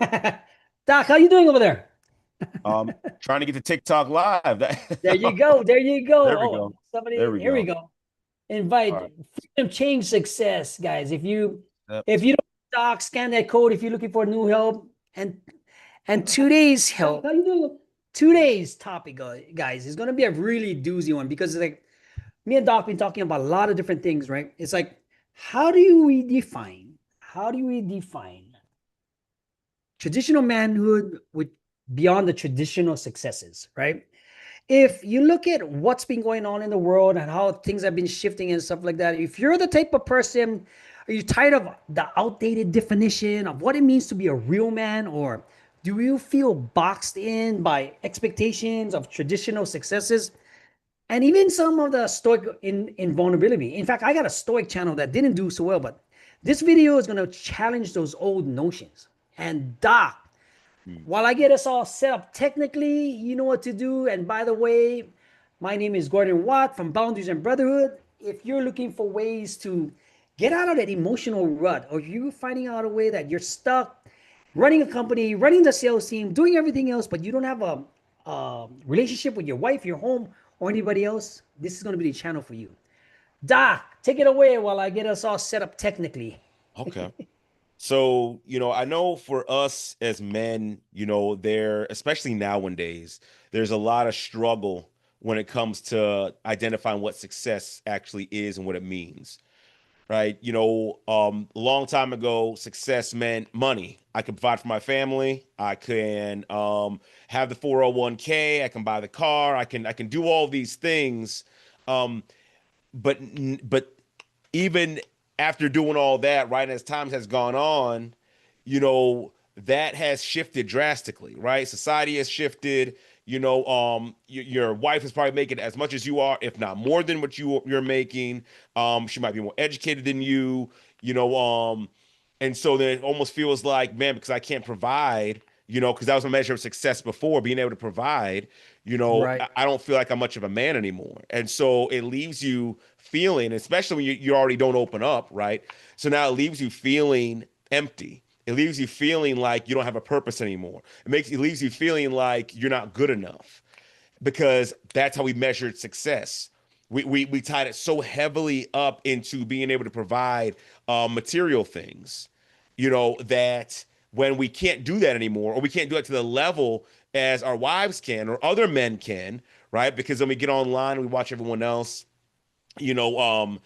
Doc, how you doing over there? Trying to get to TikTok live. There you go. There you go. There we Oh, go. There somebody, we here we go. go. All Invite right. freedom change success, guys. If you Yep. if you don't Doc, scan that code if you're looking for new help. And today's help, how you doing? Today's topic, guys, is gonna be a really doozy one because like me and Doc been talking about a lot of different things, right? It's like, how do we define traditional manhood with beyond the traditional successes, right? If you look at what's been going on in the world and how things have been shifting and stuff like that, if you're the type of person, are you tired of the outdated definition of what it means to be a real man, or do you feel boxed in by expectations of traditional successes and even some of the stoic in vulnerability? In fact, I got a stoic channel that didn't do so well, but this video is going to challenge those old notions. And Doc, Hmm. while I get us all set up technically, you know what to do. And by the way, my name is Gordon Watt from Boundaries and Brotherhood. If you're looking for ways to get out of that emotional rut, or you're finding out a way that you're stuck running a company, running the sales team, doing everything else, but you don't have a relationship with your wife, your home, or anybody else, this is going to be the channel for you. Doc, take it away while I get us all set up technically. Okay. So, I know for us as men, there, especially nowadays, there's a lot of struggle when it comes to identifying what success actually is and what it means. Right? A long time ago, success meant money. I can provide for my family. I can have the 401k. I can buy the car. I can do all these things. Um, but even after doing all that, right, as time has gone on, that has shifted drastically, right? Society has shifted. Your wife is probably making as much as you are, if not more than what you're making. She might be more educated than you, you know, um, and so then it almost feels like, man, because I can't provide, because that was a measure of success before, being able to provide, Right. I don't feel like I'm much of a man anymore. And so it leaves you feeling, especially when you already don't open up, right? So now it leaves you feeling empty. It leaves you feeling like you don't have a purpose anymore. It leaves you feeling like you're not good enough because that's how we measured success. We tied it so heavily up into being able to provide material things, that when we can't do that anymore, or we can't do it to the level as our wives can or other men can, right? Because then we get online and we watch everyone else, you know, um,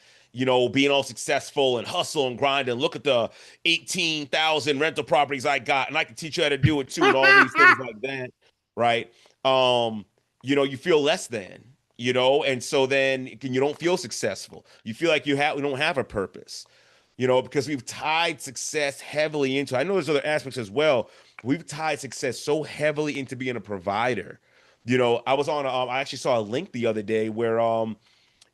being all successful and hustle and grind and look at the 18,000 rental properties I got, and I can teach you how to do it too, and all these things like that, right? Um, you feel less than, and so then you don't feel successful. You feel like we don't have a purpose, because we've tied success heavily into. I know there's other aspects as well. We've tied success so heavily into being a provider. I actually saw a link the other day where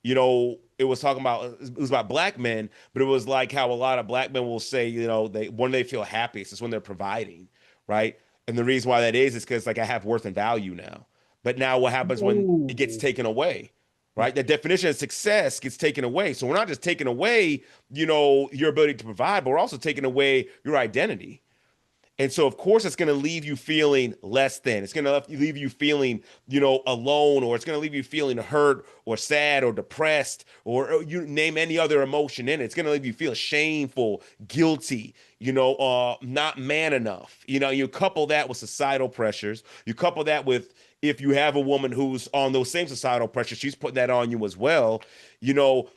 it was talking about, it was about black men, but it was like how a lot of black men will say, they when they feel happiest is when they're providing, right? And the reason why that is because like I have worth and value now. But now what happens when it gets Oh, taken away, yeah. right? The definition of success gets taken away. So we're not just taking away, your ability to provide, but we're also taking away your identity. And so, of course, it's going to leave you feeling less than. It's going to leave you feeling, alone, or it's going to leave you feeling hurt or sad or depressed, or you name any other emotion in it. It's going to leave you feel shameful, guilty, not man enough. You couple that with societal pressures. You couple that with if you have a woman who's on those same societal pressures, she's putting that on you as well. You know,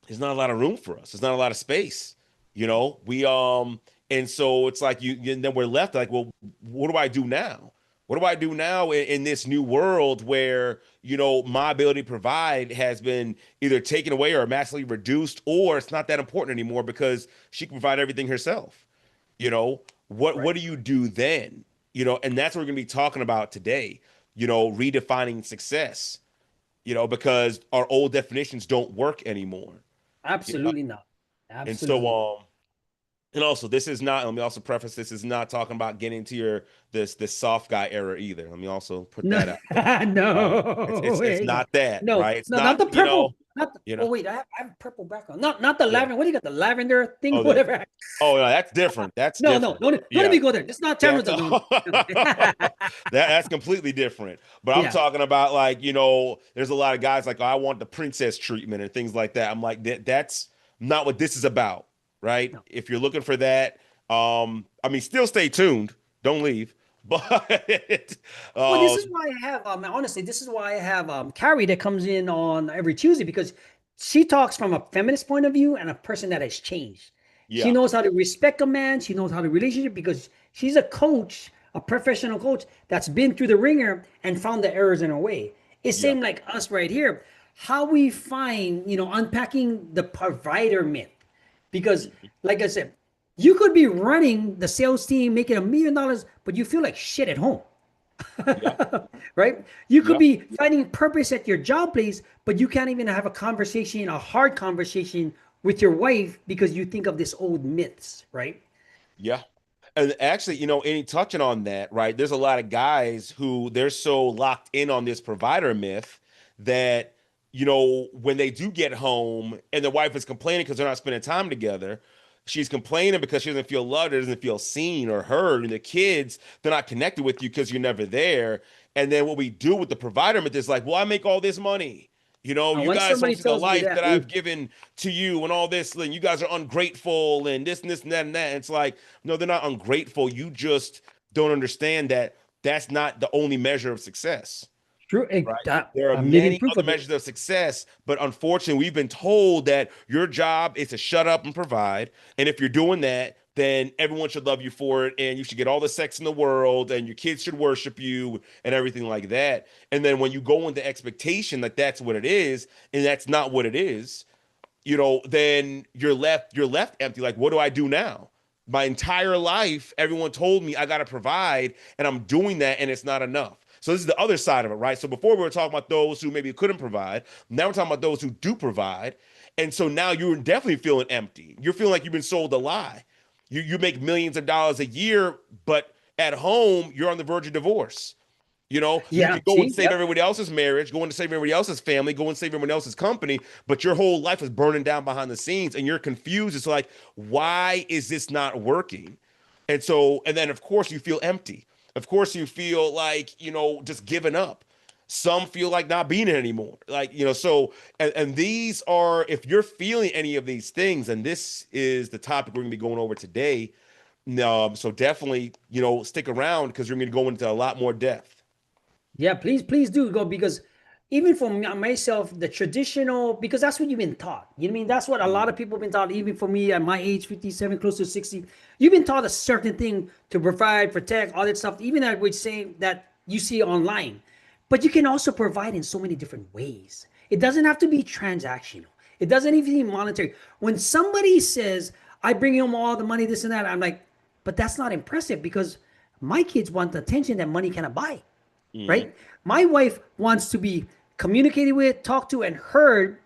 there's not a lot of room for us. There's not a lot of space. We and so it's like and then we're left like, well, what do I do now? What do I do now in this new world where, my ability to provide has been either taken away or massively reduced, or it's not that important anymore because she can provide everything herself. What Right. do you do then? And that's what we're gonna be talking about today, redefining success, because our old definitions don't work anymore. You know, Absolutely not. and so Absolutely and also this is not, let me also preface, this is not talking about getting into this soft guy era either. Let me also put not. that out there. No, It's no, it's there it's you go. not that, No, right? It's no, not not, the purple. Not the, you know? oh wait, I have a purple background. Not the Yeah. lavender. What do you got? The lavender thing, Oh, whatever. oh no, that's different. That's No, no, different. don't Yeah. even go there. It's not Yeah. terrorism. No, no. That's completely different. But I'm Yeah, talking about like, there's a lot of guys like, oh, I want the princess treatment and things like that. I'm like, that's not what this is about, right? no. If you're looking for that, I mean, still stay tuned. Don't leave. But Well, this is um, why I have honestly, this is why I have Carrie that comes in on every Tuesday because she talks from a feminist point of view and a person that has changed. She yeah, knows how to respect a man, she knows how to relationship because she's a coach, a professional coach that's been through the ringer and found the errors in her way. It's yeah, same like us right here. How we find, unpacking the provider myth. Because, mhm, like I said, you could be running the sales team, making $1 million, but you feel like shit at home. yeah, Right? You could yeah. be finding purpose at your job place, but you can't even have a conversation, a hard conversation with your wife because you think of this old myths, right? Yeah. And actually, any touching on that, right? There's a lot of guys who they're so locked in on this provider myth that, when they do get home and the wife is complaining because they're not spending time together, she's complaining because she doesn't feel loved, or doesn't feel seen or heard. And the kids, they're not connected with you because you're never there. And then what we do with the provider myth is like, well, I make all this money. And You when guys don't somebody see the tells me life that, that ooh, I've given to you and all this, and you guys are ungrateful and this and that and that. And it's like, no, they're not ungrateful. You just don't understand that that's not the only measure of success, true, right? that, There are I'm living many proof other of it. measures of success, but unfortunately, we've been told that your job is to shut up and provide. And if you're doing that, then everyone should love you for it, and you should get all the sex in the world, and your kids should worship you, and everything like that. And then when you go into expectation that that's what it is, and that's not what it is, then you're left empty. Like, what do I do now? My entire life, everyone told me I got to provide, and I'm doing that, and it's not enough. So this is the other side of it, right? So before we were talking about those who maybe couldn't provide. Now we're talking about those who do provide. And so now you're definitely feeling empty. You're feeling like you've been sold a lie. You make millions of dollars a year, but at home, you're on the verge of divorce. You Yeah, could go and see, save yep. everybody else's marriage, go and save everybody else's family, go and save everyone else's company, but your whole life is burning down behind the scenes and you're confused. It's like, why is this not working? And then of course you feel empty. Of course you feel like, just giving up. Some feel like not being it anymore. Like, and these are, if you're feeling any of these things, and this is the topic we're gonna be going over today. So definitely, stick around because we're gonna go into a lot more depth. Yeah, please do go because even for myself, the traditional, because that's what you've been taught. You know what I mean? That's what a lot of people have been taught, even for me at my age, 57, close to 60. You've been taught a certain thing to provide, protect, all that stuff, even that would say that you see online. But you can also provide in so many different ways. It doesn't have to be transactional. It doesn't even be monetary. When somebody says, I bring home all the money, this and that, I'm like, but that's not impressive because my kids want the attention that money cannot buy, Hmm. right? My wife wants to be communicated with, talked to, and heard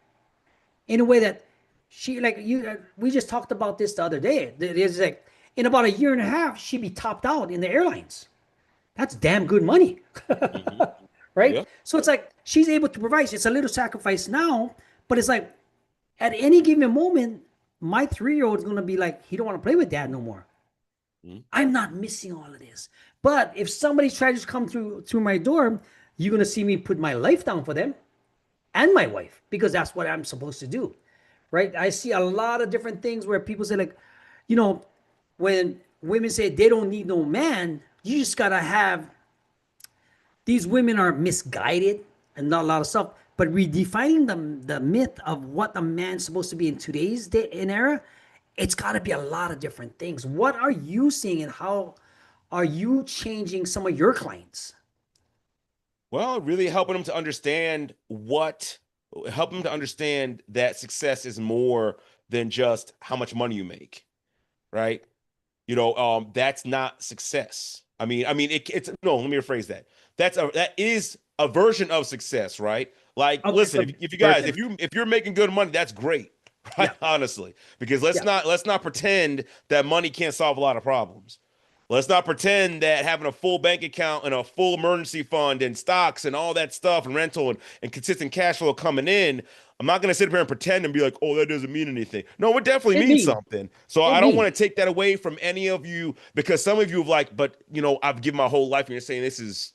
in a way that she like you. We just talked about this the other day. There's like in about a year and a half, she'd be topped out in the airlines. That's damn good money, Hmm. right? Yeah. So it's like she's able to provide. It's a little sacrifice now, but it's like at any given moment, my 3-year old is gonna be like, he don't want to play with dad no more. Mhm. I'm not missing all of this. But if somebody tries to come through my door, you're gonna see me put my life down for them and my wife because that's what I'm supposed to do, right? I see a lot of different things where people say like, you know, when women say they don't need no man, you just gotta have these women are misguided and not a lot of stuff. But redefining the myth of what a man's supposed to be in today's day and era, it's got to be a lot of different things. What are you seeing and how are you changing some of your clients? Well, really helping them to understand help them to understand that success is more than just how much money you make, right? That's not success. It's no. Let me rephrase that. That is a version of success, right? Like, Okay, it's listen, a if you guys, version. if you're making good money, that's great, right? Yeah, Honestly, because let's yeah, not pretend that money can't solve a lot of problems. Let's not pretend that having a full bank account and a full emergency fund and stocks and all that stuff and rental and consistent cash flow coming in, I'm not going to sit here and pretend and be like, oh, that doesn't mean anything. No, it definitely It means means. something. So It I don't want means. to take that away from any of you because some of you have like, but I've given my whole life and you're saying this is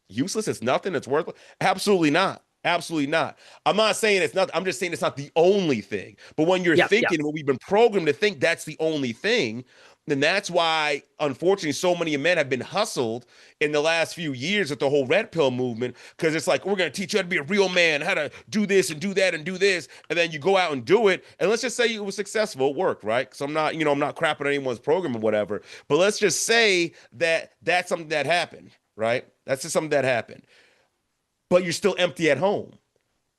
useless. It's nothing. It's worthless. Absolutely not. Absolutely not. I'm not saying it's not. I'm just saying it's not the only thing. But when you're Yeah, yeah. thinking, when we've been programmed to think that's the only thing, then that's why, unfortunately, so many men have been hustled in the last few years with the whole red pill movement. Because it's like, we're going to teach you how to be a real man, how to do this and do that and do this. And then you go out and do it. And let's just say it was successful, it worked, right? So I'm not crapping on anyone's program or whatever. But let's just say that that's something that happened, right? That's just something that happened. But you're still empty at home,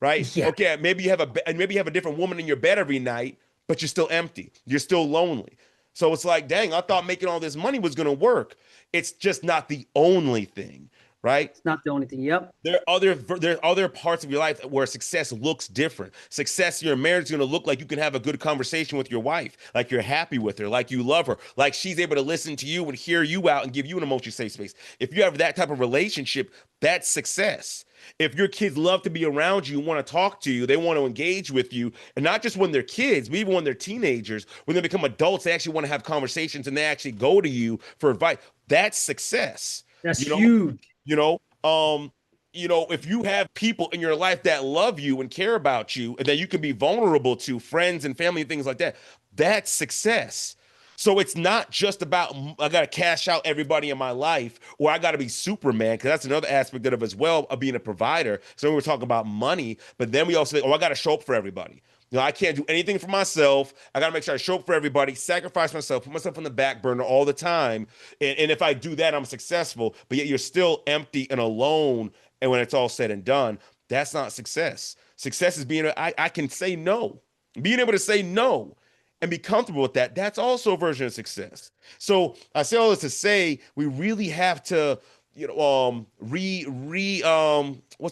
right? Yeah. Okay, maybe you have a different woman in your bed every night, but you're still empty. You're still lonely. So it's like, dang, I thought making all this money was going to work. It's just not the only thing, right? It's not the only thing. Yep. There are other parts of your life where success looks different. Success in your marriage is going to look like you can have a good conversation with your wife, like you're happy with her, like you love her, like she's able to listen to you and hear you out and give you an emotional safe space. If you have that type of relationship, that's success. If your kids love to be around you, want to talk to you, they want to engage with you, and not just when they're kids, but even when they're teenagers, when they become adults, they actually want to have conversations and they actually go to you for advice. That's success. That's You know, huge. you know, um, if you have people in your life that love you and care about you and that you can be vulnerable to, friends and family and things like that, that's success. So it's not just about I got to cash out everybody in my life or I got to be Superman because that's another aspect of it as well of being a provider. So we were talking about money, but then we also say, oh, I got to show up for everybody. I can't do anything for myself. I got to make sure I show up for everybody, sacrifice myself, put myself on the back burner all the time. And if I do that, I'm successful. But yet you're still empty and alone. And when it's all said and done, that's not success. Success is I can say no. Being able to say no and be comfortable with that, that's also a version of success. So I say all this to say we really have to, what's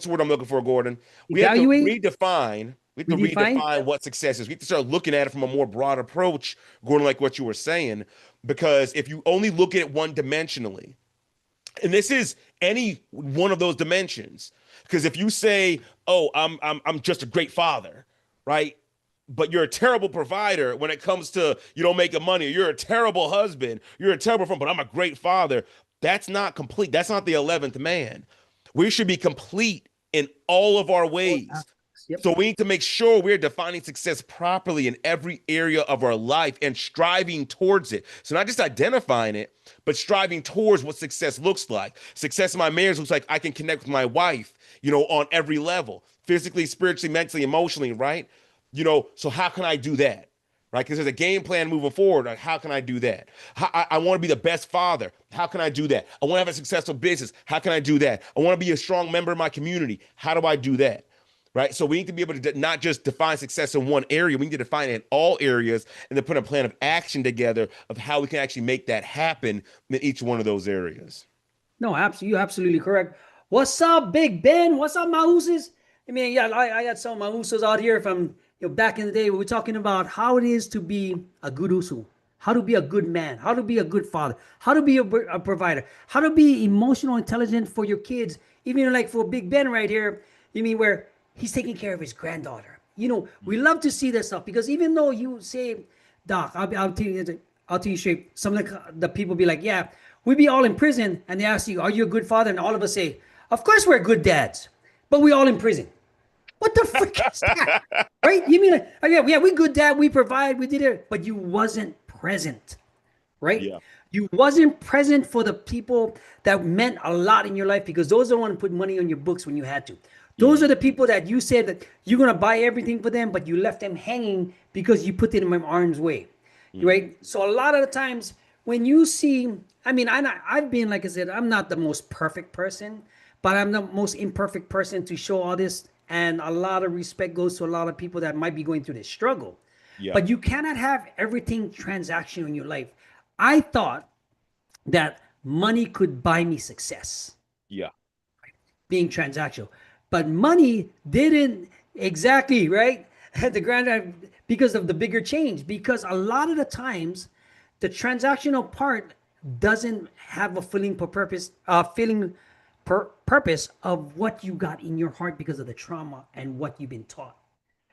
the word I'm looking for, Gordon? We have to Evaluate, redefine. We have to redefine. redefine what success is. We have to start looking at it from a more broad approach, Gordon, like what you were saying. Because if you only look at it one dimensionally, and this is any one of those dimensions, because if you say, "Oh, I'm just a great father," right? But you're a terrible provider when it comes to you don't making money. You're a terrible husband. You're a terrible friend, but I'm a great father. That's not complete. That's not the 11th man. We should be complete in all of our All ways. aspects. Yep. So we need to make sure we're defining success properly in every area of our life and striving towards it. So not just identifying it, but striving towards what success looks like. Success in my marriage looks like I can connect with my wife, on every level, physically, spiritually, mentally, emotionally, right? So how can I do that? Right? Because there's a game plan moving forward. Like, how can I do that? I want to be the best father. How can I do that? I want to have a successful business. How can I do that? I want to be a strong member of my community. How do I do that? Right. So we need to be able to not just define success in one area. We need to define it in all areas and then put a plan of action together of how we can actually make that happen in each one of those areas. No, absolutely, you're absolutely correct. What's up, Big Ben? What's up, Mahooses? I mean, yeah, I got some Mahooses out here from back in the day. We are talking about how it is to be a good usu, how to be a good man, how to be a good father, how to be a provider, how to be emotional intelligent for your kids. Even like for Big Ben right here, you mean where he's taking care of his granddaughter. We love to see that stuff because even though you say, Doc, I'll tell you straight. Some of the people be like, yeah, we be all in prison, and they ask you, are you a good father? And all of us say, of course we're good dads, but we all in prison. What the frick is that? Right? You mean like, oh, yeah, we good dad, we provide, we did it, but you wasn't present, right? Yeah. You wasn't present for the people that meant a lot in your life because those are the ones who put money on your books when you had to. Those are Mm, the people that you said that you're gonna buy everything for them, but you left them hanging because you put it in my arm's way, mm, right? So a lot of the times when you see, I mean, I've been like I said, I'm not the most perfect person, but I'm the most imperfect person to show all this, and a lot of respect goes to a lot of people that might be going through this struggle. yeah. But you cannot have everything transactional in your life. I thought that money could buy me success Yeah. being transactional. But money didn't exactly, right? The grand because of the bigger change. Because a lot of the times, the transactional part doesn't have a purpose of what you got in your heart because of the trauma and what you've been taught.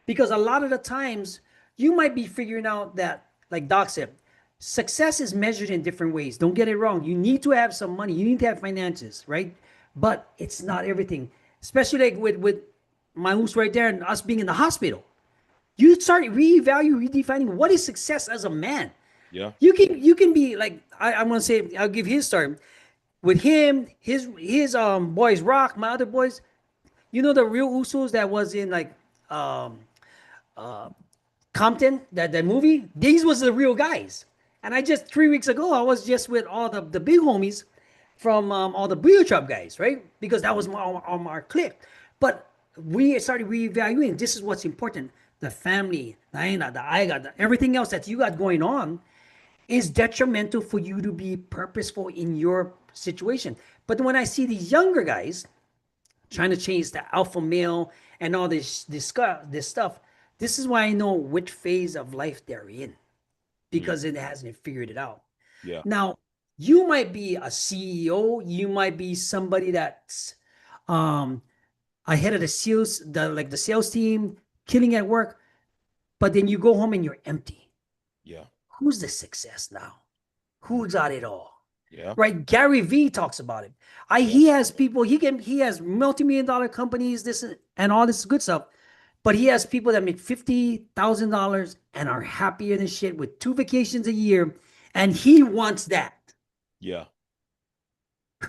Because a lot of the times you might be figuring out that, like Doc said, success is measured in different ways. Don't get it wrong. You need to have some money, you need to have finances, right? But it's not everything. Especially like with my host right there and us being in the hospital. You start redefining what is success as a man. Yeah. You can be like I'm gonna say I'll give his story. With him, his boys Rock, my other boys, the real Usos that was in like um Compton, that movie, these was the real guys. And I just 3 weeks ago, I was just with all the big homies from all the Brio Trap guys, right? Because that was our clique. But we started reevaluating. This is what's important. The family, the Aina, the Aiga, everything else that you got going on is detrimental for you to be purposeful in your situation. But when I see these younger guys trying to change the alpha male and all this stuff. This is why I know which phase of life they're in Mm. because it hasn't figured it out. Yeah. Now, you might be a CEO, you might be somebody that's um ahead of the sales, the sales team, killing at work, but then you go home and you're empty. Yeah. Who's the success now? Who got it all? Yeah. Right? Gary Vee talks about it. Yeah. He has people, he has multi-million dollar companies, this and all this good stuff. But he has people that make $50,000 and are happier than shit with 2 vacations a year. And he wants that. Yeah.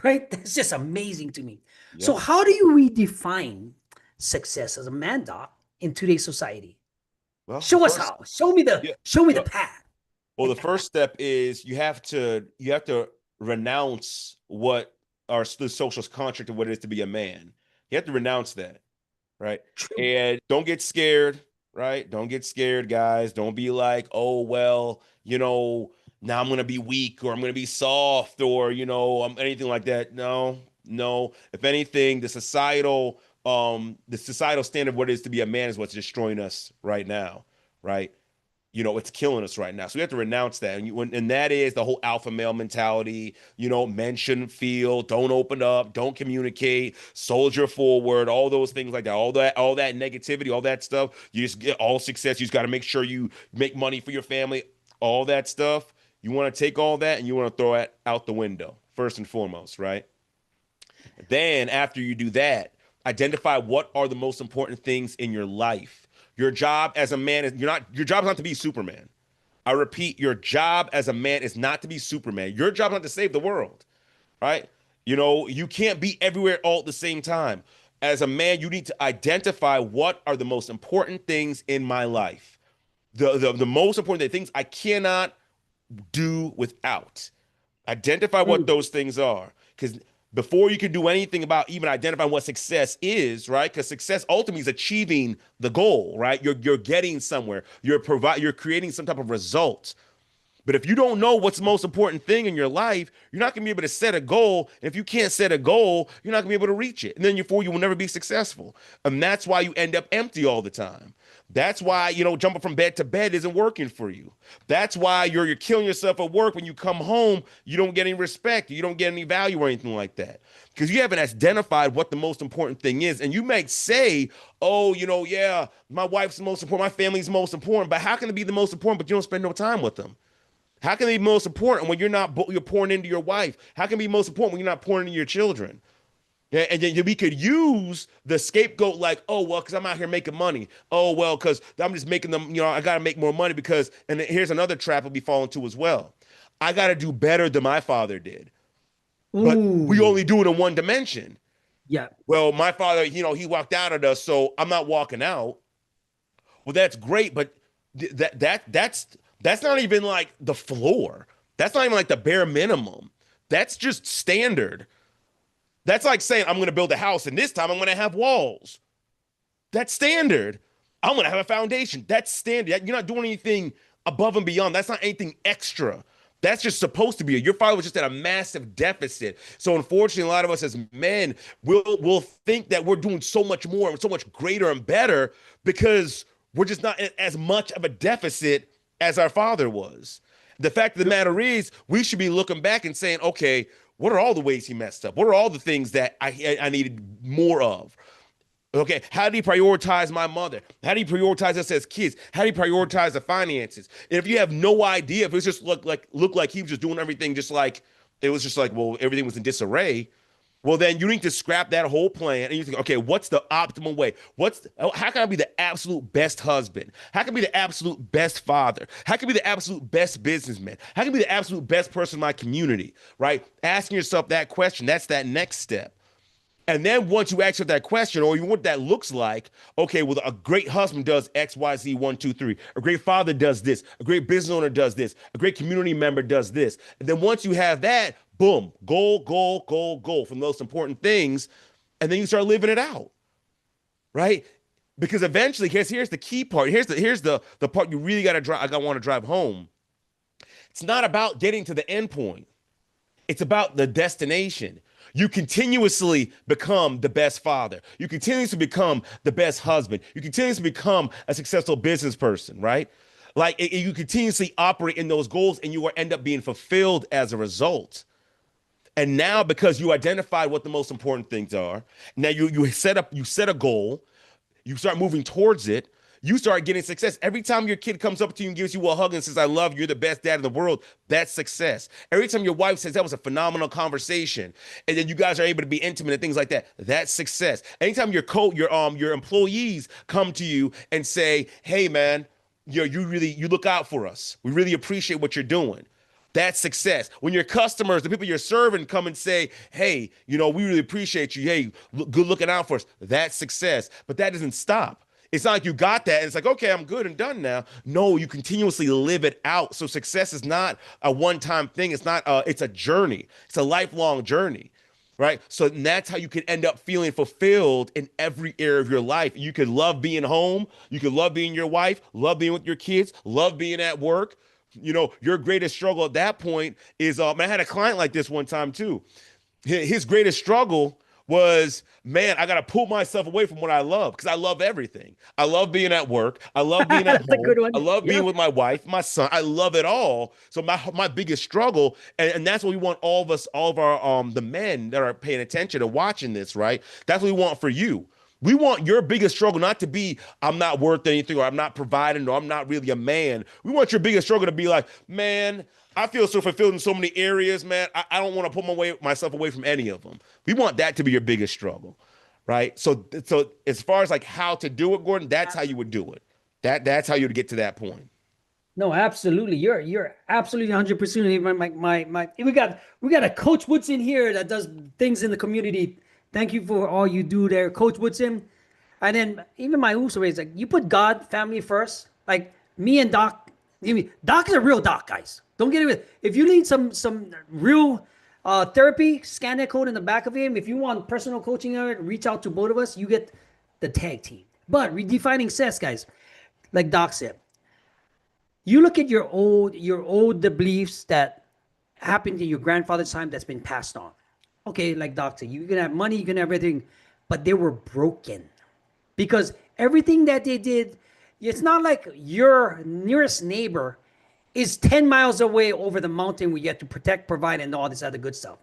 Right? That's just amazing to me. Yeah. So how do you redefine success as a man, Doc, in today's society? Well, the Show us first, how. Show me the yeah. show me the Well, path. well, the first step is you have to renounce what are the social construct of what it is to be a man. You have to renounce that, right? True. And don't get scared, right? Don't get scared, guys. Don't be like, oh, well, now I'm gonna be weak or I'm gonna be soft or anything like that. No, no. If anything, the societal standard of what it is to be a man is what's destroying us right now, right? It's killing us right now. So we have to renounce that. And that is the whole alpha male mentality. Men shouldn't feel, don't open up, don't communicate, soldier forward, all those things like that. All that negativity, all that stuff. You just get all success. You just got to make sure you make money for your family, all that stuff. You want to take all that and you want to throw it out the window, first and foremost, right? Then after you do that, identify what are the most important things in your life. Your job as a man is your job is not to be Superman. I repeat, your job as a man is not to be Superman. Your job is not to save the world, right? You can't be everywhere all at the same time. As a man, you need to identify what are the most important things in my life. The most important things I cannot do without. Identify what Mm, those things are. Because before you can do anything about even identifying what success is, right? Because success ultimately is achieving the goal, right? You're getting somewhere. You're creating some type of result. But if you don't know what's the most important thing in your life, you're not going to be able to set a goal. And if you can't set a goal, you're not going to be able to reach it. And then you will never be successful. And that's why you end up empty all the time. That's why, jumping from bed to bed isn't working for you. That's why you're killing yourself at work. When you come home, you don't get any respect. You don't get any value or anything like that. Because you haven't identified what the most important thing is. And you might say, oh, yeah, my wife's the most important, my family's the most important. But how can it be the most important, but you don't spend no time with them? How can it be most important when you're pouring into your wife? How can it be most important when you're not pouring into your children? Yeah, and then we could use the scapegoat like, oh, well, because I'm out here making money. Oh, well, because I'm just making them, I got to make more money because, and here's another trap I'll be falling to as well. I got to do better than my father did. But we ooh. only do it in one dimension. Yeah. Well, my father, he walked out at us, so I'm not walking out. Well, that's great, but that's not even like the floor. That's not even like the bare minimum. That's just standard. That's like saying I'm going to build a house and this time I'm going to have walls. That's standard. I'm going to have a foundation. That's standard. You're not doing anything above and beyond. That's not anything extra. That's just supposed to be. Your father was just at a massive deficit. So unfortunately, a lot of us as men will think that we're doing so much more and so much greater and better because we're just not in as much of a deficit as our father was. The fact of the matter is, we should be looking back and saying, okay, what are all the ways he messed up? What are all the things that I needed more of? Okay, how do you prioritize my mother? How do you prioritize us as kids? How do you prioritize the finances? And if you have no idea, if it's just look like he was just doing everything just like it was just like, well, everything was in disarray, well, then you need to scrap that whole plan and you think, okay, what's the optimal way? How can I be the absolute best husband? How can I be the absolute best father? How can I be the absolute best businessman? How can I be the absolute best person in my community? Right? Asking yourself that question, that's that next step. And then once you answer that question, or even what that looks like, okay, well, a great husband does X, Y, Z, one, two, three. A great father does this. A great business owner does this. A great community member does this. And then once you have that, boom, goal, goal, goal, goal from those important things. And then you start living it out, right? Because eventually, here's the key part. Here's the part you really gotta drive. I want to drive home. It's not about getting to the end point. It's about the destination. You continuously become the best father. You continuously become the best husband. You continuously become a successful business person, right? You continuously operate in those goals and you will end up being fulfilled as a result. And now because you identified what the most important things are, now you set a goal, you start moving towards it, you start getting success. Every time your kid comes up to you and gives you a hug and says, I love you, you're the best dad in the world, that's success. Every time your wife says that was a phenomenal conversation, and then you guys are able to be intimate and things like that, that's success. Anytime your employees come to you and say, hey man, you look out for us. We really appreciate what you're doing. That's success. When your customers, the people you're serving, come and say, hey, we really appreciate you. Hey, good looking out for us. That's success. But that doesn't stop. It's not like you got that and it's like, okay, I'm good and done now. No, you continuously live it out. So success is not a one-time thing. It's a journey. It's a lifelong journey. Right. So that's how you can end up feeling fulfilled in every area of your life. You could love being home. You could love being your wife, love being with your kids, love being at work. Your greatest struggle at that point is, I had a client like this one time too. His greatest struggle was, man, I got to pull myself away from what I love because I love everything. I love being at work. I love being at That's a home. good I one. love being Yeah. with my wife, my son. I love it all. So my biggest struggle, and that's what we want all of us, all of our the men that are paying attention and watching this, right? That's what we want for you. We want your biggest struggle not to be, I'm not worth anything, or I'm not providing, or I'm not really a man. We want your biggest struggle to be like, man, I feel so fulfilled in so many areas, man. I don't want to put myself away from any of them. We want that to be your biggest struggle, right? So as far as like how to do it, Gordon, that's how you would do it. That's how you would get to that point. No, absolutely. You're absolutely 100%. My we got a Coach Woodson here that does things in the community. Thank you for all you do there, Coach Woodson. And then even my Uso is like you put God, family first. Like me and Doc. Doc is a real doc, guys. Don't get it with. If you need some real therapy, scan that code in the back of him. If you want personal coaching, reach out to both of us. You get the tag team. But redefining success, guys. Like Doc said, you look at your old the beliefs that happened in your grandfather's time that's been passed on. Okay, like Doc said, you can have money, you can have everything, but they were broken because everything that they did, it's not like your nearest neighbor is 10 miles away over the mountain where you have to protect, provide, and all this other good stuff.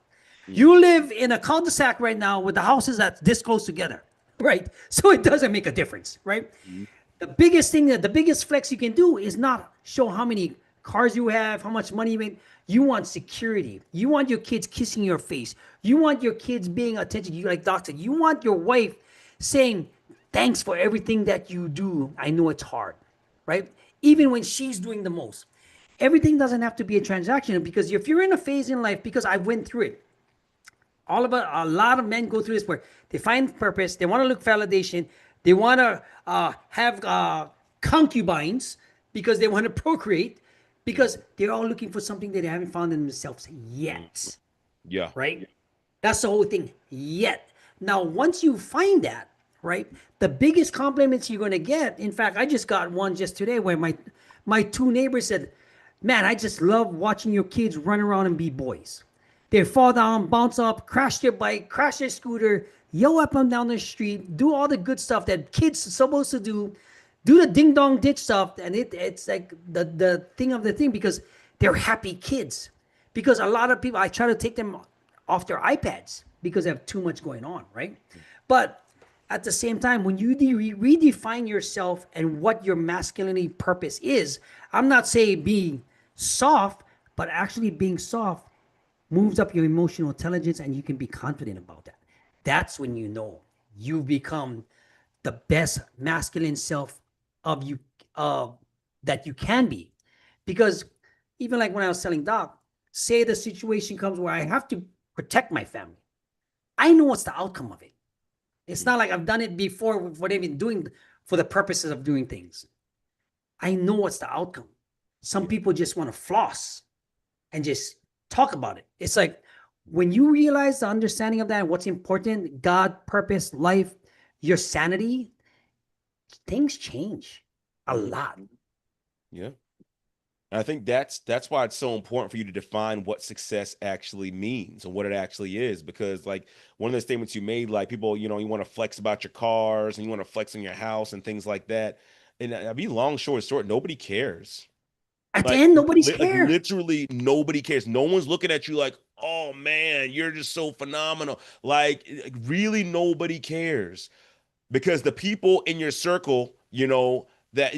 Mm, You live in a cul-de-sac right now with the houses that's this close together, right? So it doesn't make a difference, right? mm, The biggest flex you can do is not show how many cars you have, how much money you make. You want security. You want your kids kissing your face. You want your kids being attention. You like doctor. You want your wife saying, thanks for everything that you do. I know it's hard, right? Even when she's doing the most. Everything doesn't have to be a transaction because if you're in a phase in life, because I went through it, a lot of men go through this where they find purpose, they want to look validation, they want to have concubines because they want to procreate because they're all looking for something that they haven't found in themselves mm. yet, Yeah. right? That's the whole thing. Yet. Now, once you find that, right, the biggest compliments you're going to get, in fact, I just got one just today where my two neighbors said, man, I just love watching your kids run around and be boys. They fall down, bounce up, crash their bike, crash their scooter, yell up and down the street, do all the good stuff that kids are supposed to do the ding dong ditch stuff, and it's like the thing of the thing because they're happy kids. Because a lot of people, I try to take them off their iPads because they have too much going on, right? But at the same time, when you redefine yourself and what your masculinity purpose is, I'm not saying being soft, but actually being soft moves up your emotional intelligence and you can be confident about that. That's when you know you've become the best masculine self of you uh, that you can be. Because even like when I was telling Doc, say the situation comes where I have to protect my family. I know what's the outcome of it. It's not like I've done it before for even doing for the purposes of doing things. I know what's the outcome. Some Yeah. people just want to floss and just talk about it. It's like when you realize the understanding of that, what's important, God, purpose, life, your sanity, things change a Hmm. lot. Yeah. And I think that's why it's so important for you to define what success actually means and what it actually is. Because like one of the statements you made, like people, you want to flex about your cars and you want to flex on your house and things like that. And I be long, short, nobody cares. At the end, nobody's Like care. literally nobody cares. No one's looking at you like, oh man, you're just so phenomenal. Like really nobody cares because the people in your circle, that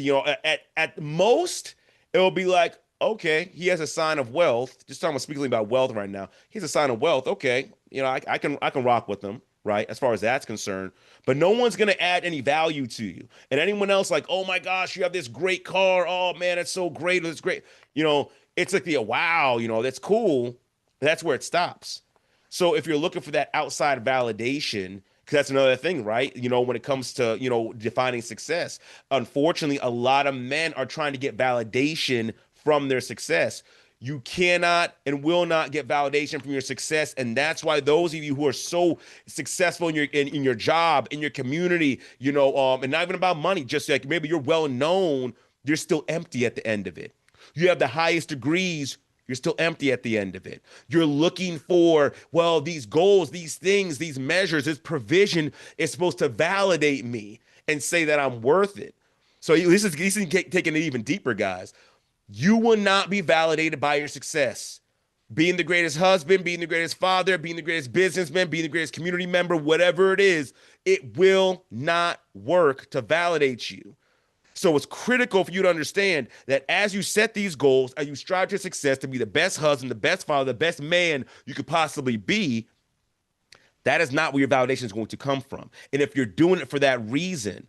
at most it'll be like, okay, he has a sign of wealth. Just talking speaking about wealth right now. He's a sign of wealth. Okay, I can rock with them, right? As far as that's concerned. But no one's gonna add any value to you. And anyone else like, oh my gosh, you have this great car. Oh man, it's so great. It's great. It's like the wow, that's cool. That's where it stops. So if you're looking for that outside validation, because that's another thing, right? When it comes to, defining success, unfortunately, a lot of men are trying to get validation from their success. You cannot and will not get validation from your success. And that's why those of you who are so successful in your job, in your community, and not even about money, just like maybe you're well known, you're still empty at the end of it. You have the highest degrees, you're still empty at the end of it. You're looking for, well, these goals, these things, these measures, this provision is supposed to validate me and say that I'm worth it. So this is taking it even deeper, guys. You will not be validated by your success. Being the greatest husband, being the greatest father, being the greatest businessman, being the greatest community member, whatever it will not work to validate you. So it's critical for you to understand that as you set these goals, as you strive to success to be the best husband, the best father, the best man you could possibly be, that is not where your validation is going to come from. And if you're doing it for that reason,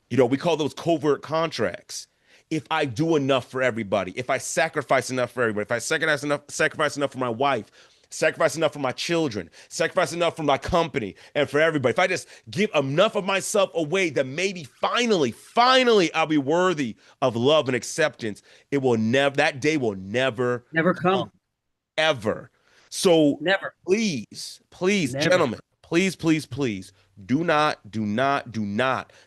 we call those covert contracts. If I do enough for everybody, if I sacrifice enough for everybody, if I sacrifice enough for my wife, sacrifice enough for my children, sacrifice enough for my company and for everybody. If I just give enough of myself away, then maybe finally I'll be worthy of love and acceptance. That day will never Never come come. ever. So Never. please, Never. gentlemen, please, do not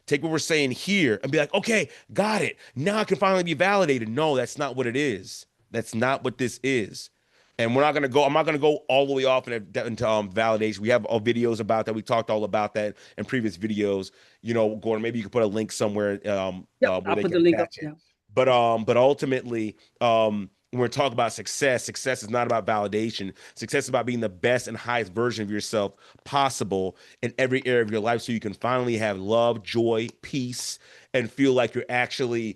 take what we're saying here and be like, okay, got it. Now I can finally be validated. No, that's not what it is. That's not what this is. And I'm not gonna go all the way off into validation. We have all videos about that. We talked all about that in previous videos. Gordon, maybe you could put a link somewhere Yep. where I'll they put can the link up. attach it. Yeah. But ultimately, when we're talking about success is not about validation. Success is about being the best and highest version of yourself possible in every area of your life so you can finally have love, joy, peace, and feel like you're actually,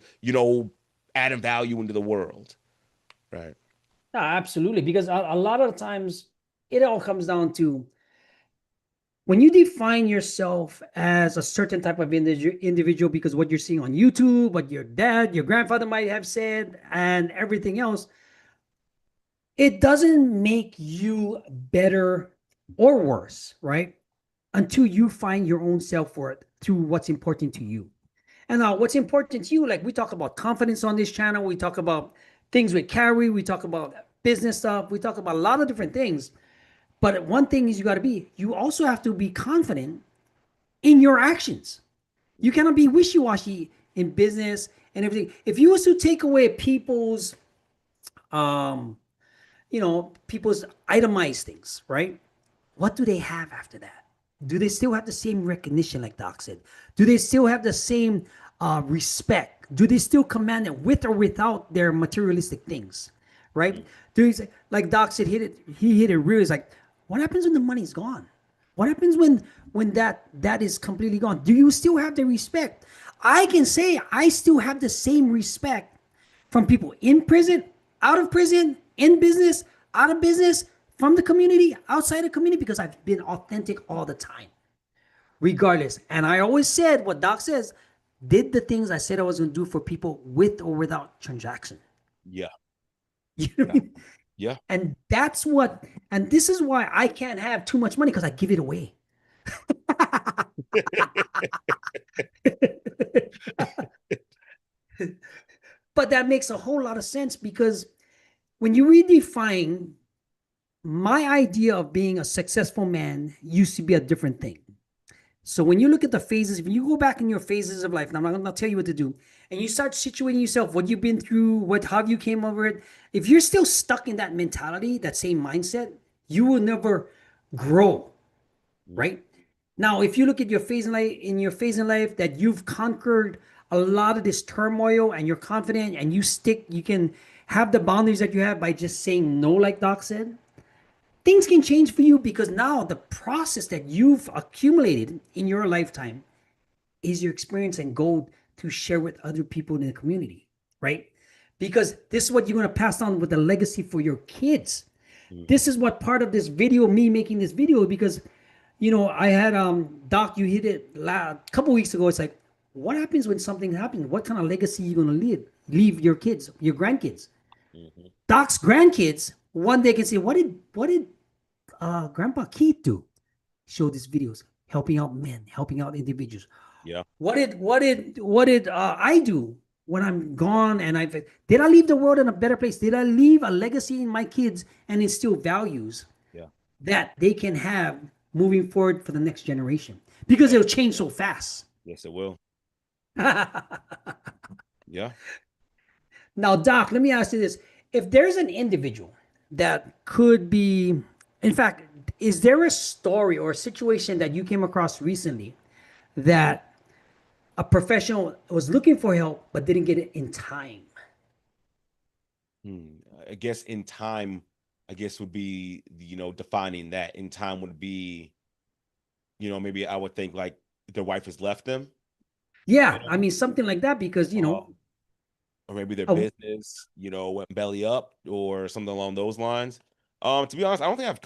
adding value into the world. Right. Yeah, absolutely. Because a lot of the times it all comes down to when you define yourself as a certain type of individual because what you're seeing on YouTube, what your dad, your grandfather might have said, and everything else, it doesn't make you better or worse, right? Until you find your own self worth through what's important to you. And now, what's important to you, like we talk about confidence on this channel, we talk about things with Carrie, we talk about business stuff, we talk about a lot of different things. But one thing is you also have to be confident in your actions. You cannot be wishy-washy in business and everything. If you was to take away um, people's itemized things, right? What do they have after that? Do they still have the same recognition, like Doc said? Do they still have the same respect? Do they still command it with or without their materialistic things, right? Mm. Do you, like Doc said, he hit it real. It's like, what happens when the money's gone? What happens when that is completely gone? Do you still have the respect? I can say I still have the same respect from people in prison, out of prison, in business, out of business, from the community, outside the community, because I've been authentic all the time, regardless. And I always said what Doc says, did the things I said I was going to do for people with or without transaction. Yeah. You know what I Yeah. mean? Yeah. And that's what, and this is why I can't have too much money because I give it away. But that makes a whole lot of sense because when you redefine, my idea of being a successful man used to be a different thing. So when you look at the phases, if you go back in your phases of life, and I'm not going to tell you what to do, and you start situating yourself, what you've been through, what how you came over it, if you're still stuck in that mentality, that same mindset, you will never grow, Mm, right? Now, if you look at your phase in your phase in life that you've conquered a lot of this turmoil and you're confident and you can have the boundaries that you have by just saying no, like Doc said, things can change for you because now the process that you've accumulated in your lifetime is your experience and gold to share with other people in the community, right? Because this is what you're going to pass on with the legacy for your kids. This mhm. is what part of this video, me making this video, because I had Doc, you hit it a couple weeks ago. It's like, what happens when something happens? What kind of legacy are you gonna leave your kids, your grandkids? Mhm. Doc's grandkids one day can say, what did Grandpa Keith do? Show these videos, helping out men, helping out individuals. Yeah. What did I do when I'm gone? And did I leave the world in a better place? Did I leave a legacy in my kids and instill values Yeah. that they can have moving forward for the next generation? Because Yeah. it'll change so fast. Yes, it will. Yeah. Now, Doc, let me ask you this. If there's an individual that could be, in fact, is there a story or a situation that you came across recently that a professional was looking for help but didn't get it in time? Hmm. I guess in time, I guess would be, defining that in time would be, maybe I would think like their wife has left them, you Yeah, I know, mean something like that because um, or maybe their uh, business, went belly up or something along those lines. To be honest, I don't think I haven't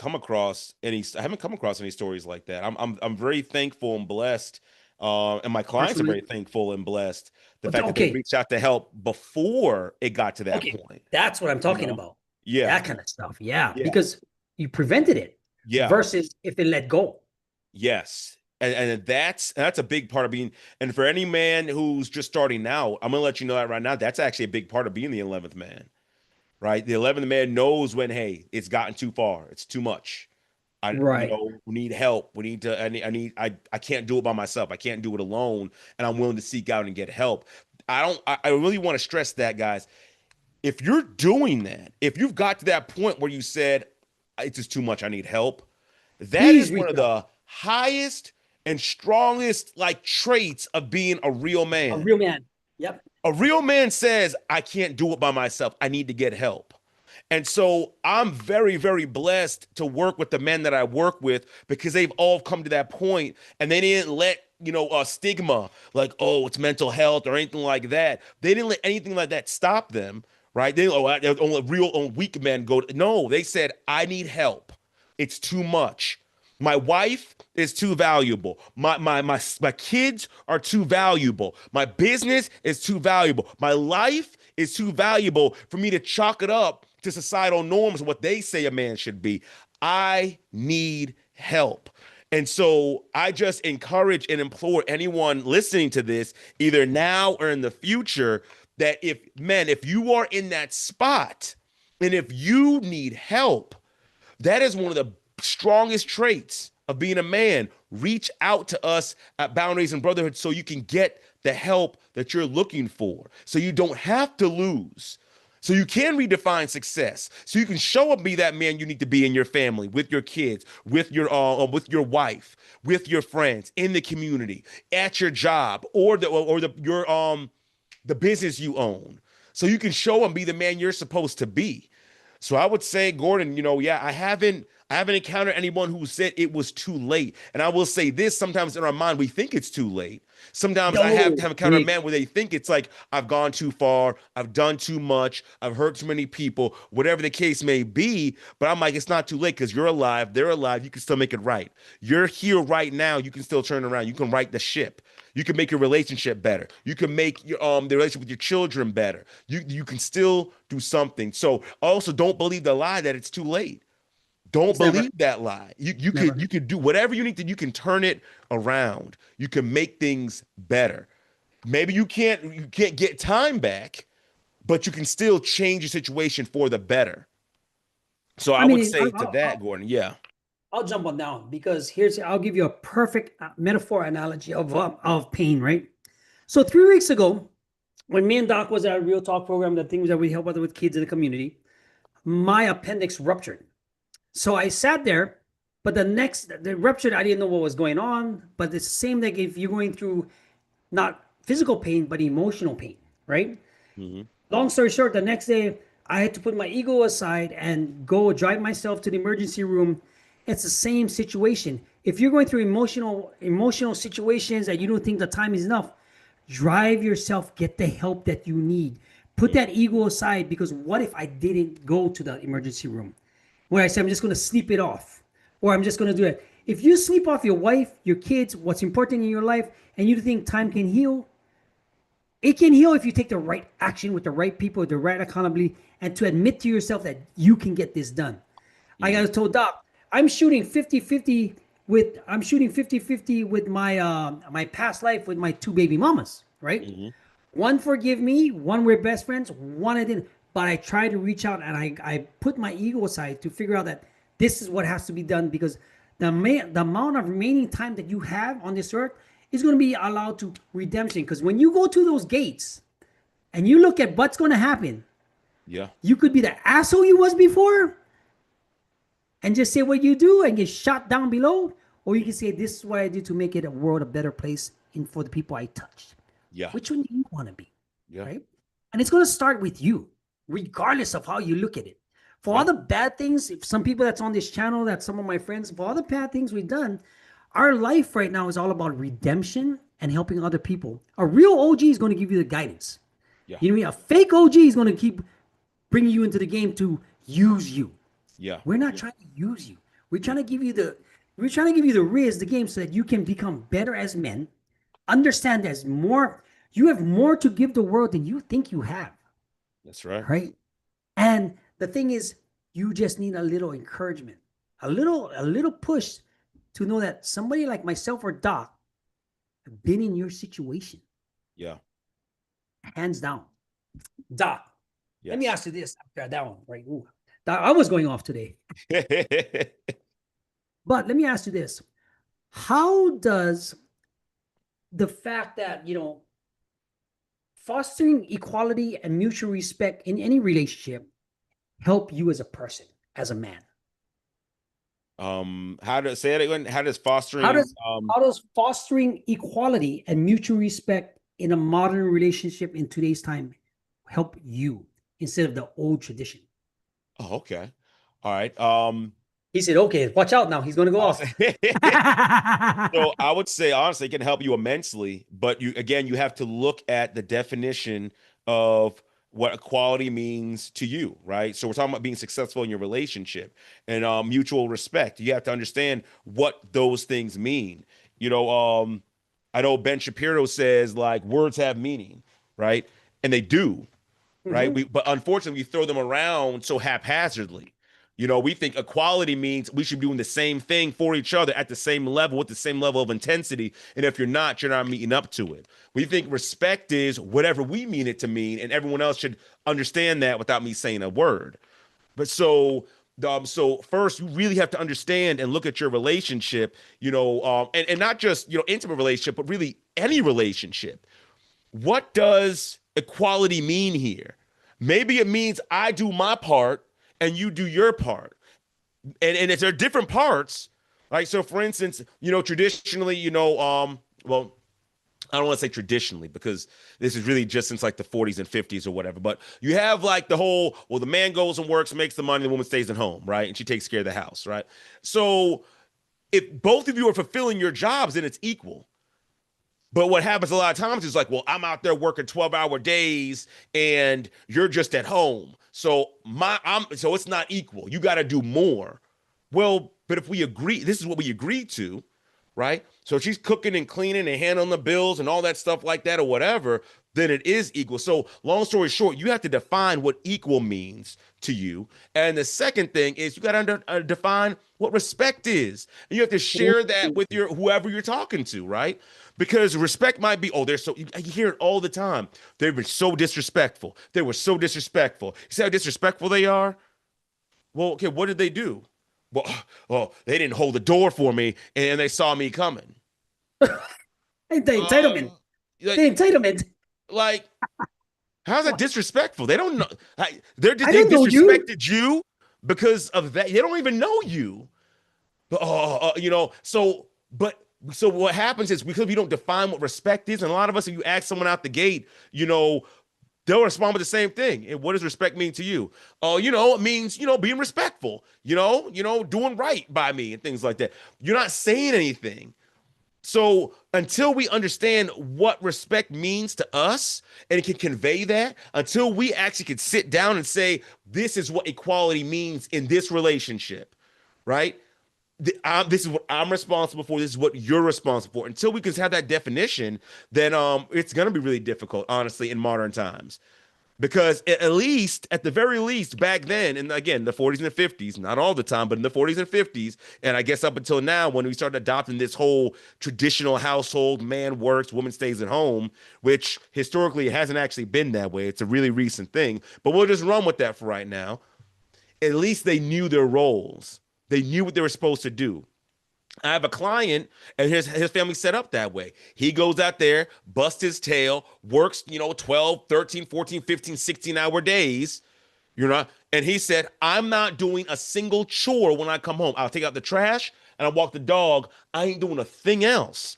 come across any stories like that. I'm very thankful and blessed. And my clients are personally. very thankful and blessed the But fact that they okay, reached out to help before it got to that okay, point. that's what I'm You talking know? about. Yeah. That kind of stuff. Yeah, Yeah. because you prevented it Yeah. versus if it let go. Yes. And that's a big part of being, and for any man who's just starting out, I'm gonna let you know that right now. That's actually a big part of being the 11th man, right? The 11th man knows when, hey, it's gotten too far, it's too much. Right. We need help. I can't do it by myself. I can't do it alone, and I'm willing to seek out and get help. I really want to stress that, guys. If you're doing that, if you've got to that point where you said it's just too much, I need help, that is Please one reach of out. the highest and strongest like traits of being a real A man. real man. Yep. A real man says, I can't do it by myself. I need to get help. And so I'm very, very blessed to work with the men that I work with because they've all come to that point and they didn't let, a stigma like, oh, it's mental health or anything like that. They didn't let anything like that stop them, right? Only real weak men go. No, they said, I need help. It's too much. My wife is too valuable. My kids are too valuable. My business is too valuable. My life is too valuable for me to chalk it up to societal norms, what they say a man should be. I need help. And so I just encourage and implore anyone listening to this, either now or in the future, that if you are in that spot and if you need help, that is one of the strongest traits of being a man. Reach out to us at Boundaries and Brotherhood so you can get the help that you're looking for, so you don't have to lose. So you can redefine success. So you can show up, be that man you need to be in your family, with your kids, with your wife, with your friends, in the community, at your job, the business you own. So you can show and be the man you're supposed to be. So I would say, Gordon, yeah, I haven't. I haven't encountered anyone who said it was too late. And I will say this, sometimes in our mind, we think it's too late. Sometimes I Yo, have encountered big. men where they think it's like, I've gone too far, I've done too much, I've hurt too many people, whatever the case may be. But I'm like, it's not too late because you're alive, they're alive, you can still make it right. You're here right now, you can still turn around, you can right the ship. You can make your relationship better. You can make your the relationship with your children better. You can still do something. So also don't believe the lie that it's too late. Don't It's never, believe that lie. never. You could do whatever you need to. You can turn it around. You can make things better. Maybe you can't get time back, but you can still change your situation for the better. So I I would mean, say to that, Gordon, yeah. I'll jump on down because I'll give you a perfect metaphor analogy of pain, right? So 3 weeks ago, when me and Doc was at a Real Talk program, the things that we help out with kids in the community, my appendix ruptured. So I sat there, but the ruptured, I didn't know what was going on. But it's the same like if you're going through not physical pain, but emotional pain, right? Hmm. Long story short, the next day I had to put my ego aside and go drive myself to the emergency room. It's the same situation. If you're going through emotional situations that you don't think the time is enough, drive yourself, get the help that you need. Put that ego aside because what if I didn't go to the emergency room? Where I said I'm just going to sleep it off or I'm just going to do it. If you sleep off your wife, your kids, what's important in your life, and you think time can heal, it can heal if you take the right action with the right people, with the right accountability, and to admit to yourself that you can get this done. I Hmm. got told Doc, I'm shooting 50-50 with my past life with my two baby mamas, right? Hmm. One forgive me, one we're best friends, one I didn't. But I tried to reach out and I put my ego aside to figure out that this is what has to be done because the amount of remaining time that you have on this earth is going to be allowed to redemption. Because when you go to those gates and you look at what's going to happen, Yeah. you could be the asshole you was before and just say what you do and get shot down below, or you can say this is what I did to make it a world a better place in for the people I touched. Yeah. Which one do you want to be? Yeah. Right? And it's going to start with you, regardless of how you look at it. For all Yeah. the bad things, if some people that's on this channel, that some of my friends, for all the bad things we've done, our life right now is all about redemption and helping other people. A real OG is going to give you the guidance. Yeah. You know what I mean? A fake OG is going to keep bringing you into the game to use you. Yeah. We're not Yeah. trying to use you. We're Yeah. trying to give you the we're trying to give you the riz, the game, so that you can become better as men. Understand there's more, you have more to give the world than you think you have. That's right. Right? And the thing is, you just need a little encouragement, a little push to know that somebody like myself or Doc have been in your situation, Yeah. hands down. Doc, let me Yes. ask you this after that one, right? Ooh, Doc, I was going off today, but let me ask you this: how does the fact that fostering equality and mutual respect in any relationship help you as a person, as a man? How does say it again? How does How fostering does how does fostering equality and mutual respect in a modern relationship in today's time help you instead of the old tradition? oh, okay. All right. He said, "Okay, watch out now. He's going to go I'll off." say so I would say honestly, it can help you immensely, but you again, you have to look at the definition of what equality means to you, right? So we're talking about being successful in your relationship and mutual respect. You have to understand what those things mean. You know, I know Ben Shapiro says like words have meaning, right? And they do, right? Mhm. But unfortunately, we throw them around so haphazardly. You know, we think equality means we should be doing the same thing for each other at the same level with the same level of intensity. And if you're not meeting up to it. We think respect is whatever we mean it to mean, and everyone else should understand that without me saying a word. But so first, you really have to understand and look at your relationship, and not just intimate relationship, but really any relationship. What does equality mean here? Maybe it means I do my part and you do your part. And if there are different parts, right? So for instance, traditionally, well, I don't want to say traditionally because this is really just since like the 40s and 50s or whatever. But you have like the whole, well, the man goes and works, makes the money, the woman stays at home, right? And she takes care of the house, right? So if both of you are fulfilling your jobs, then it's equal. But what happens a lot of times is like, well, I'm out there working 12-hour days and you're just at home. So it's not equal. You got to do more. Well, but if we agree, this is what we agreed to, right? So if she's cooking and cleaning and handling the bills and all that stuff like that or whatever, then it is equal. So long story short, you have to define what equal means to you. And the second thing is you got to define what respect is. And you have to share that with your whoever you're talking to, right? Because respect might be, oh, they're so, you hear it all the time. They've been so disrespectful. They were so disrespectful. You see how disrespectful they are? Well, okay, what did they do? Well, oh, they didn't hold the door for me and they saw me coming. The entitlement. Like, The entitlement. like, how's that What? disrespectful? They don't know. I They don't know you. disrespected you because of that. They don't even know you. But so what happens is because we don't define what respect is, and a lot of us, if you ask someone out the gate, they'll respond with the same thing. And what does respect mean to you? Oh, it means, being respectful, doing right by me and things like that. You're not saying anything. So until we understand what respect means to us and can convey that, until we actually can sit down and say, this is what equality means in this relationship, right? This is what I'm responsible for. This is what you're responsible for. Until we can have that definition, then it's going to be really difficult, honestly, in modern times. Because at least, at the very least, back then, and again, the 40s and the 50s, not all the time, but in the 40s and 50s, and I guess up until now, when we started adopting this whole traditional household, man works, woman stays at home, which historically hasn't actually been that way. It's a really recent thing, but we'll just run with that for right now. At least they knew their roles. They knew what they were supposed to do. I have a client and his family set up that way. He goes out there, busts his tail, works, 12, 13, 14, 15, 16-hour days, and he said, I'm not doing a single chore when I come home. I'll take out the trash and I'll walk the dog. I ain't doing a thing else.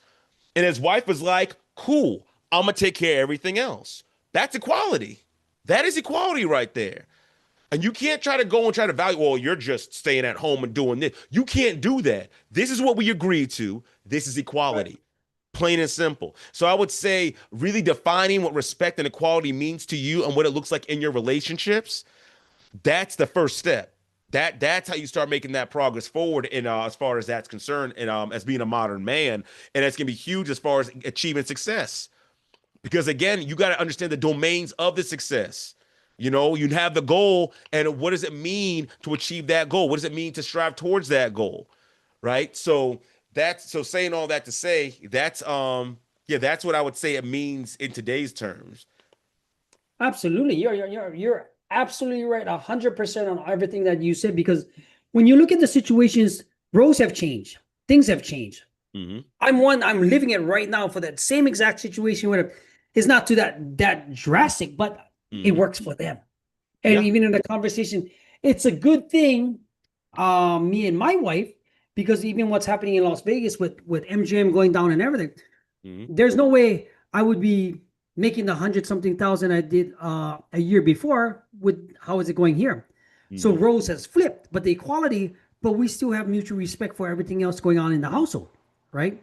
And his wife was like, cool, I'm going to take care of everything else. That's equality. That is equality right there. And you can't try to go and try to value, well, you're just staying at home and doing this. You can't do that. This is what we agreed to. This is Right. equality, plain and simple. So I would say really defining what respect and equality means to you and what it looks like in your relationships, that's the first step. That's how you start making that progress forward in as far as that's concerned and as being a modern man. And that's gonna be huge as far as achieving success. Because again, you got to understand the domains of the success. You have the goal, and what does it mean to achieve that goal? What does it mean to strive towards that goal? Right. So saying all that to say that's what I would say it means in today's terms. Absolutely. You're absolutely right. 100% on everything that you said, because when you look at the situations, roles have changed. Things have changed. Mm-hmm. I'm living it right now for that same exact situation where it's not to that drastic, but it Mm-hmm. works for them. And Yeah. even in the conversation, it's a good thing, me and my wife, because even what's happening in Las Vegas with MGM going down and everything, Mm-hmm. there's no way I would be making the 100 something thousand I did a year before with how is it going here. So Mm-hmm. roles has flipped, but the equality, but we still have mutual respect for everything else going on in the household, right?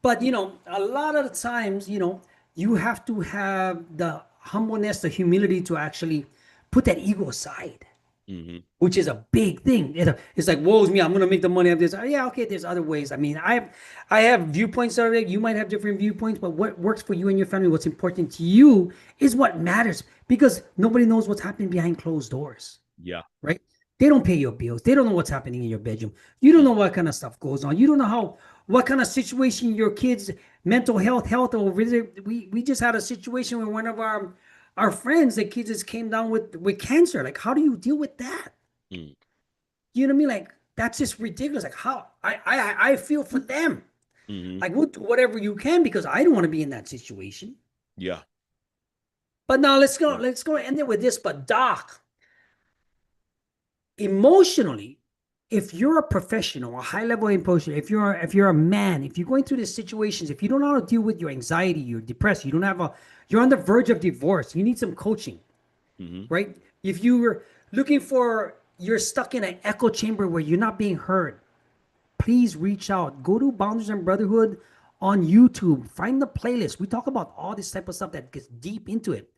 But a lot of the times, you have to have the humbleness, the humility to actually put that ego aside, Mm-hmm. which is a big thing. It's like, woe is me, I'm gonna make the money of this. Yeah, okay, there's other ways. I mean, I have viewpoints of it. You might have different viewpoints, but what works for you and your family, what's important to you is what matters, because nobody knows what's happening behind closed doors, Yeah. right? They don't pay your bills. They don't know what's happening in your bedroom. You don't know what kind of stuff goes on. You don't know what kind of situation your kids' mental health over there. We just had a situation where one of our friends, the kids just came down with cancer. Like, how do you deal with that? Mm-hmm. You know what I mean? Like, that's just ridiculous. Like, how I feel for them. Mm-hmm. Like, we'll do whatever you can, because I don't want to be in that situation. Yeah. But now let's go. Yeah. Let's go end it with this. But Doc, emotionally, if you're a professional, a high level employee, if you're a man, if you're going through these situations, if you don't know how to deal with your anxiety, you're depressed, you're on the verge of divorce, you need some coaching, Hmm. right? If you're looking for, you're stuck in an echo chamber where you're not being heard, please reach out. Go to Boundaries and Brotherhood on YouTube. Find the playlist. We talk about all this type of stuff that gets deep into it.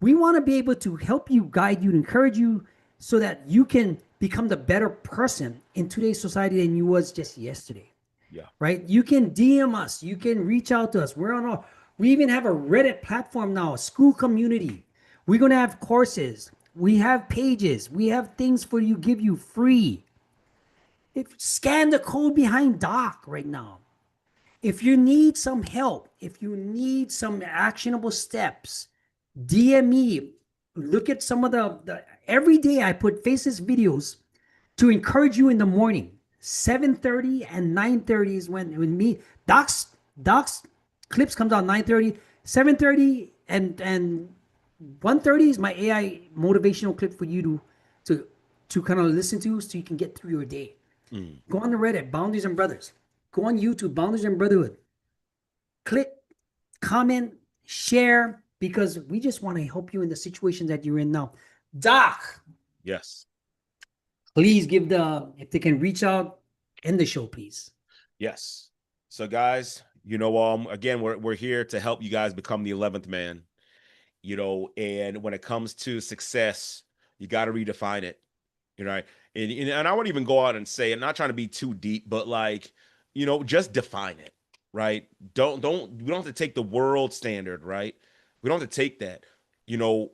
We want to be able to help you, guide you, encourage you so that you can become the better person in today's society than you was just yesterday. Yeah. Right? You can DM us, you can reach out to us. We even have a Reddit platform now, a school community. We're gonna have courses, we have pages, we have things for you, give you free. If scan the code behind Doc right now. If you need some help, if you need some actionable steps, DM me. Look at some of the every day I put faces videos to encourage you in the morning. 7:30 and 9:30 is when me Doc's clips comes out 9:30, 7:30 and 1:30 is my AI motivational clip for you to to kind of listen to so you can get through your day. Mm. Go on the Reddit, Boundaries and Brothers. Go on YouTube, Boundaries and Brotherhood. Click, comment, share, because we just want to help you in the situation that you're in now. Doc, Yes. please give if they can reach out, end the show, please. Yes. So guys, again, we're here to help you guys become the 11th man. And when it comes to success, you got to redefine it. Right. And I wouldn't even go out and say, I'm not trying to be too deep, but like, just define it. Right. We don't have to take the world standard, right? We don't have to take that. You know,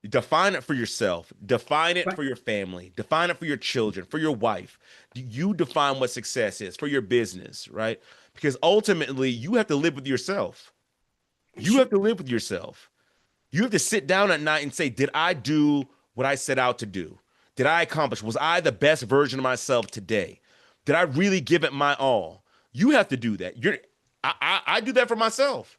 define it for yourself, define it Right. for your family, define it for your children, for your wife. You define what success is for your business, right? Because ultimately you have to live with yourself. You have to live with yourself. You have to sit down at night and say, did I do what I set out to do? Did I accomplish? Was I the best version of myself today? Did I really give it my all? You have to do that. I do that for myself.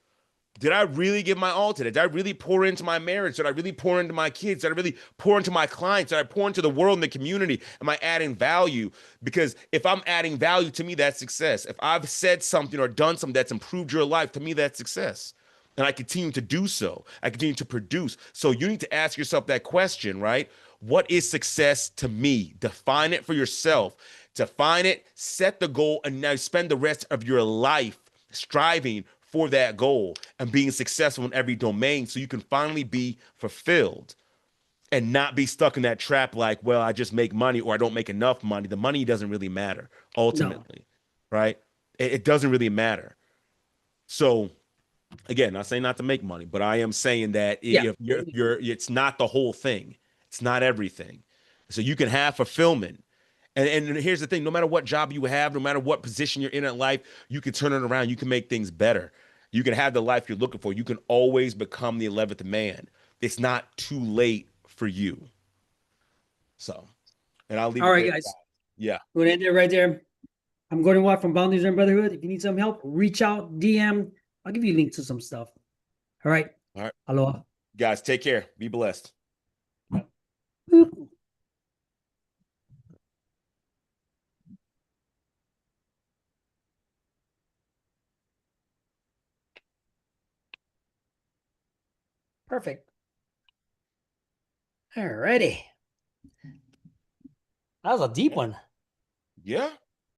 Did I really give my all today? Did I really pour into my marriage? Did I really pour into my kids? Did I really pour into my clients? Did I pour into the world and the community? Am I adding value? Because if I'm adding value, to me, that's success. If I've said something or done something that's improved your life, to me, that's success. And I continue to do so. I continue to produce. So you need to ask yourself that question, right? What is success to me? Define it for yourself. Define it, set the goal, and now spend the rest of your life striving for that goal and being successful in every domain so you can finally be fulfilled and not be stuck in that trap like, well, I just make money or I don't make enough money. The money doesn't really matter No. ultimately, right? It doesn't really matter. So again, not saying not to make money, but I am saying that Yeah. it's not the whole thing. It's not everything. So you can have fulfillment. And here's the thing, no matter what job you have, no matter what position you're in life, you can turn it around. You can make things better. You can have the life you're looking for. You can always become the 11th man. It's not too late for you. So, and I'll leave All it right, there. guys. Yeah. We're gonna end it right there. I'm going to walk from Boundaries and Brotherhood. If you need some help, reach out, DM. I'll give you a link to some stuff. All right. All right. Aloha. Guys, take care. Be blessed. Boop. Perfect. All righty. That was a deep one. Yeah.